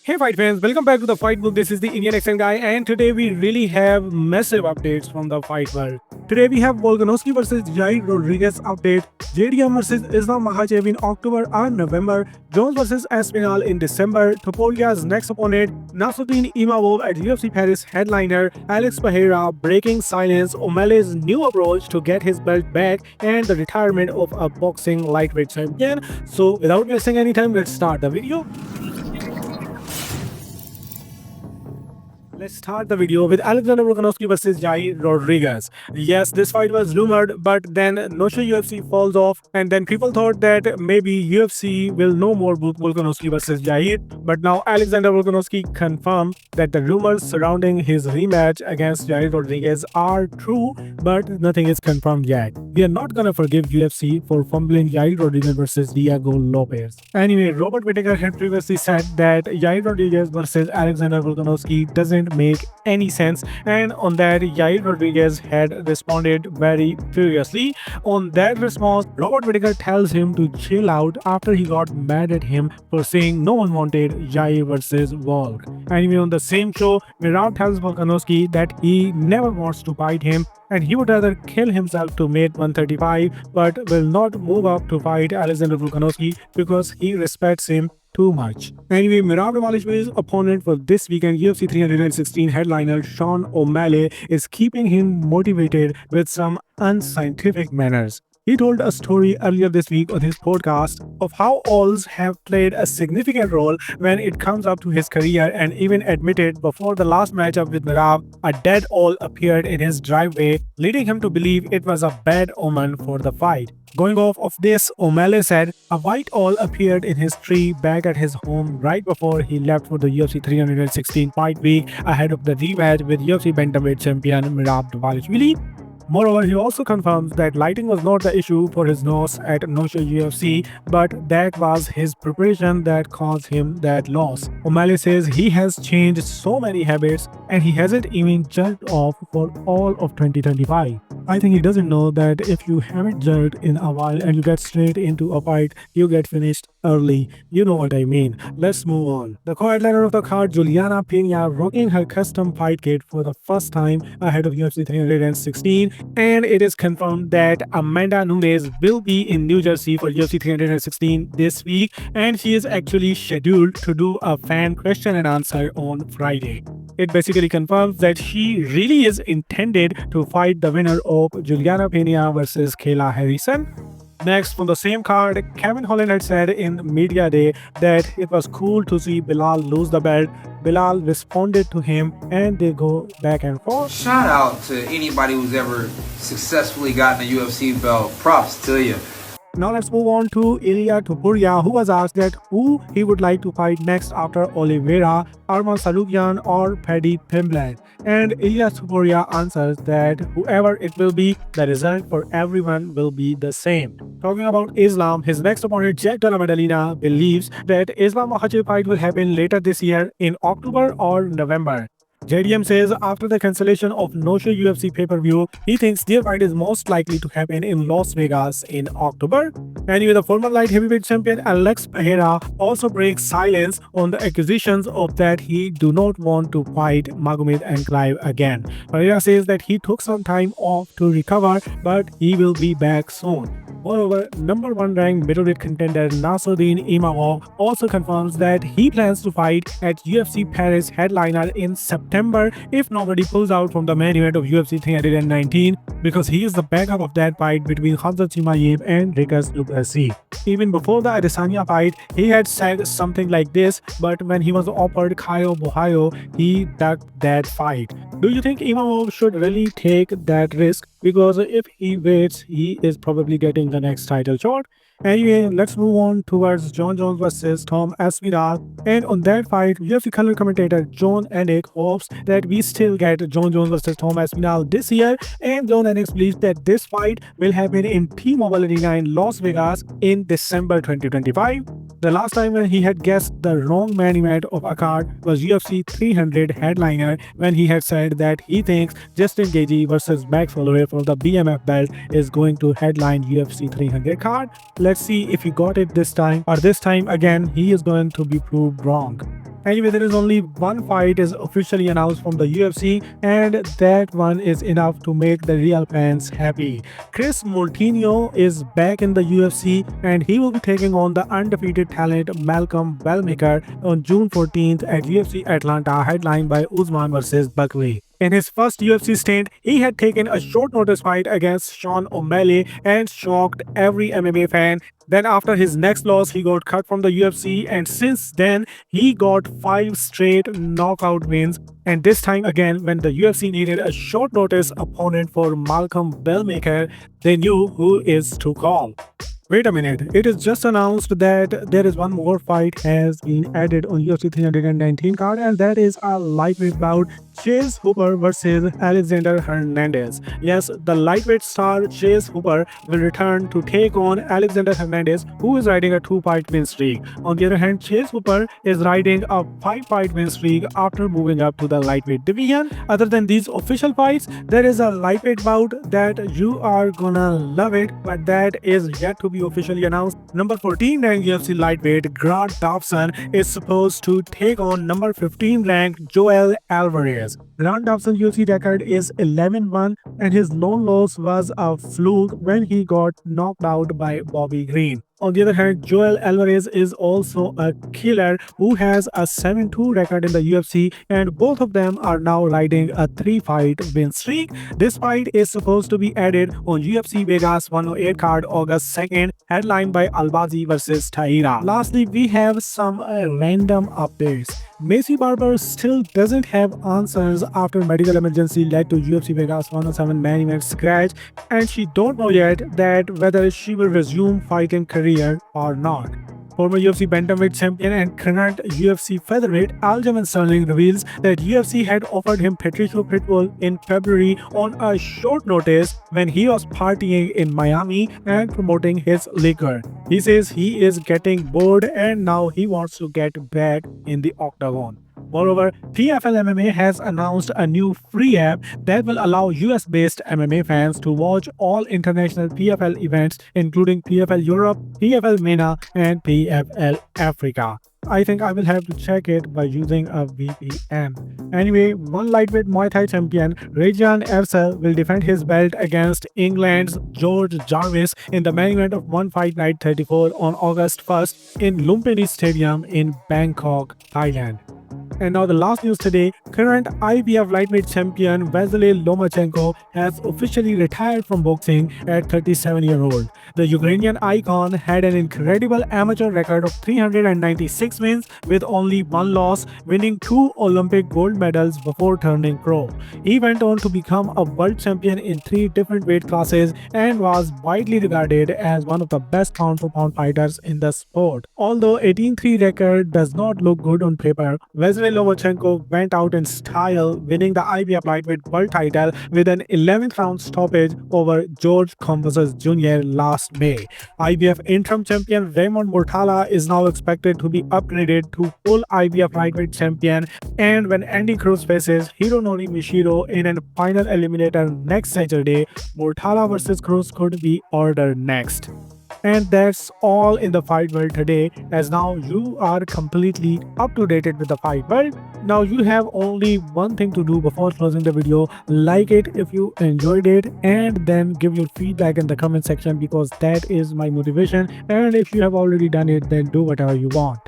Hey fight fans, welcome back to the Fight Book. This is the Indian accent guy, and today we really have massive updates from the fight world. Today we have Volkanovski versus Yair Rodriguez update, JDM versus Islam Makhachev in October and November, Jones versus Aspinall in December, Topuria's next opponent, Nassourdine Imavov at UFC Paris headliner, Alex Pereira breaking silence, O'Malley's new approach to get his belt back, and the retirement of a boxing lightweight champion. So without wasting any time, let's start the video. Let's start the video with Alexander Volkanovski versus Yair Rodriguez. Yes, this fight was rumored, but then Noche UFC falls off, and then people thought that maybe UFC will no more book Volkanovski versus Yair. But now Alexander Volkanovski confirmed that the rumors surrounding his rematch against Yair Rodriguez are true, but nothing is confirmed yet. We are not gonna forgive UFC for fumbling Yair Rodriguez versus Diego Lopez. Anyway, Robert Whittaker had previously said that Yair Rodriguez versus Alexander Volkanovski doesn't make any sense, and on that Yair Rodriguez had responded very furiously. On that response, Robert Whittaker tells him to chill out after he got mad at him for saying no one wanted Yair versus Volk. Anyway, on the same show, Merab tells Volkanovski that he never wants to fight him and he would rather kill himself to make 135 but will not move up to fight Alexander Volkanovski because he respects him too much. Anyway, Merab Dvalishvili's opponent for this weekend, UFC 316 headliner Sean O'Malley, is keeping him motivated with some unscientific manners. He told a story earlier this week on his podcast of how alls have played a significant role when it comes up to his career, and even admitted before the last matchup with Merab, a dead all appeared in his driveway, leading him to believe it was a bad omen for the fight. Going off of this, O'Malley said a white owl appeared in his tree back at his home right before he left for the UFC 316 fight week ahead of the rematch with UFC bantamweight champion Merab Dvalishvili. Moreover, he also confirms that lighting was not the issue for his nose at Noche UFC, but that was his preparation that caused him that loss. O'Malley says he has changed so many habits and he hasn't even jerked off for all of 2025. I think he doesn't know that if you haven't jerked in a while and you get straight into a fight, you get finished early. You know what I mean. Let's move on. The co-headliner of the card, Juliana Pena, rocking her custom fight kit for the first time ahead of UFC 316, and it is confirmed that Amanda Nunes will be in New Jersey for UFC 316 this week, and she is actually scheduled to do a fan question and answer on Friday. It basically confirms that she really is intended to fight the winner of Juliana Pena versus Kayla Harrison. Next, from the same card, Kevin Holland had said in Media Day that it was cool to see Bilal lose the belt. Bilal responded to him and they go back and forth. Shout out to anybody who's ever successfully gotten a UFC belt. Props to you. Now let's move on to Ilia Topuria, who was asked that who he would like to fight next after Oliveira, Arman Salukian or Paddy Pimblett. And Ilia Topuria answers that whoever it will be, the result for everyone will be the same. Talking about Islam, his next opponent Jack Della Maddalena believes that Islam Makhachev fight will happen later this year in October or November. JDM says after the cancellation of Noche UFC pay-per-view, he thinks their fight is most likely to happen in Las Vegas in October. Anyway, the former light heavyweight champion Alex Pereira also breaks silence on the accusations of that he do not want to fight Magomed Ankalaev again. Pereira says that he took some time off to recover, but he will be back soon. Moreover, number 1 ranked middleweight contender Nassourdine Imavov also confirms that he plans to fight at UFC Paris headliner in September if nobody pulls out from the main event of UFC 319, because he is the backup of that fight between Khamzat Chimaev and Dricus du Plessis. Even before the Adesanya fight, he had said something like this, but when he was offered Caio Borralho, he ducked that fight. Do you think Imavov should really take that risk? Because if he waits, he is probably getting the next title shot. Anyway, let's move on towards Jon Jones versus Tom Aspinall. And on that fight, UFC color commentator John Ennick hopes that we still get Jon Jones versus Tom Aspinall this year. And John Ennick believes that this fight will happen in T-Mobile Arena in Las Vegas in December 2025. The last time when he had guessed the wrong main event of a card was UFC 300 headliner, when he had said that he thinks Justin Gaethje versus Max Holloway for the BMF belt is going to headline UFC 300 card. Let's see if he got it this time, or this time again he is going to be proved wrong. Anyway, there is only one fight is officially announced from the UFC, and that one is enough to make the real fans happy. Chris Moutinho is back in the UFC, and he will be taking on the undefeated talent Malcolm Bellmaker on June 14th at UFC Atlanta, headlined by Usman versus Buckley. In his first UFC stint, he had taken a short notice fight against Sean O'Malley and shocked every MMA fan. Then after his next loss, he got cut from the UFC, and since then, he got 5 straight knockout wins. And this time again, when the UFC needed a short notice opponent for Malcolm Bellmaker, they knew who is to call. Wait a minute, it is just announced that there is one more fight has been added on UFC 319 card, and that is a lightweight bout, Chase Hooper versus Alexander Hernandez. Yes, the lightweight star Chase Hooper will return to take on Alexander Hernandez, who is riding a 2-fight win streak. On the other hand, Chase Hooper is riding a 5-fight win streak after moving up to the lightweight division. Other than these official fights, there is a lightweight bout that you are gonna love it, but that is yet to be officially announced. Number 14 ranked UFC lightweight Grant Dawson is supposed to take on number 15 ranked Joel Alvarez. Grant Dawson's UFC record is 11-1, and his lone loss was a fluke when he got knocked out by Bobby Green. On the other hand, Joel Alvarez is also a killer who has a 7-2 record in the UFC, and both of them are now riding a 3-fight win streak. This fight is supposed to be added on UFC Vegas 108 card August 2nd, headlined by Albazi versus Taira. Lastly, we have some random updates. Macy Barber still doesn't have answers after medical emergency led to UFC Vegas 107 main event scratch, and she don't know yet that whether she will resume fighting career or not. Former UFC bantamweight champion and current UFC featherweight Aljamain Sterling reveals that UFC had offered him Patricio Pitbull in February on a short notice when he was partying in Miami and promoting his liquor. He says he is getting bored and now he wants to get back in the octagon. Moreover, PFL MMA has announced a new free app that will allow US-based MMA fans to watch all international PFL events including PFL Europe, PFL MENA, and PFL Africa. I think I will have to check it by using a VPN. Anyway, one lightweight Muay Thai champion, Rajan Ersel, will defend his belt against England's George Jarvis in the main event of One Fight Night 34 on August 1st in Lumpini Stadium in Bangkok, Thailand. And now the last news today, current IBF lightweight champion Vasily Lomachenko has officially retired from boxing at 37-year-old. The Ukrainian icon had an incredible amateur record of 396 wins with only one loss, winning 2 Olympic gold medals before turning pro. He went on to become a world champion in 3 different weight classes and was widely regarded as one of the best pound-for-pound fighters in the sport. Although 18-3 record does not look good on paper, Vasily Lomachenko went out in style, winning the IBF lightweight world title with an 11th round stoppage over George Khamzat Jr. last May. IBF interim champion Raymond Mortala is now expected to be upgraded to full IBF lightweight champion, and when Andy Cruz faces Hironori Mishiro in a final eliminator next Saturday, Mortala versus Cruz could be ordered next. And that's all in the fight world today, as now you are completely up to date with the fight world. Now you have only one thing to do before closing the video: like it if you enjoyed it, and then give your feedback in the comment section because that is my motivation, and if you have already done it, then do whatever you want.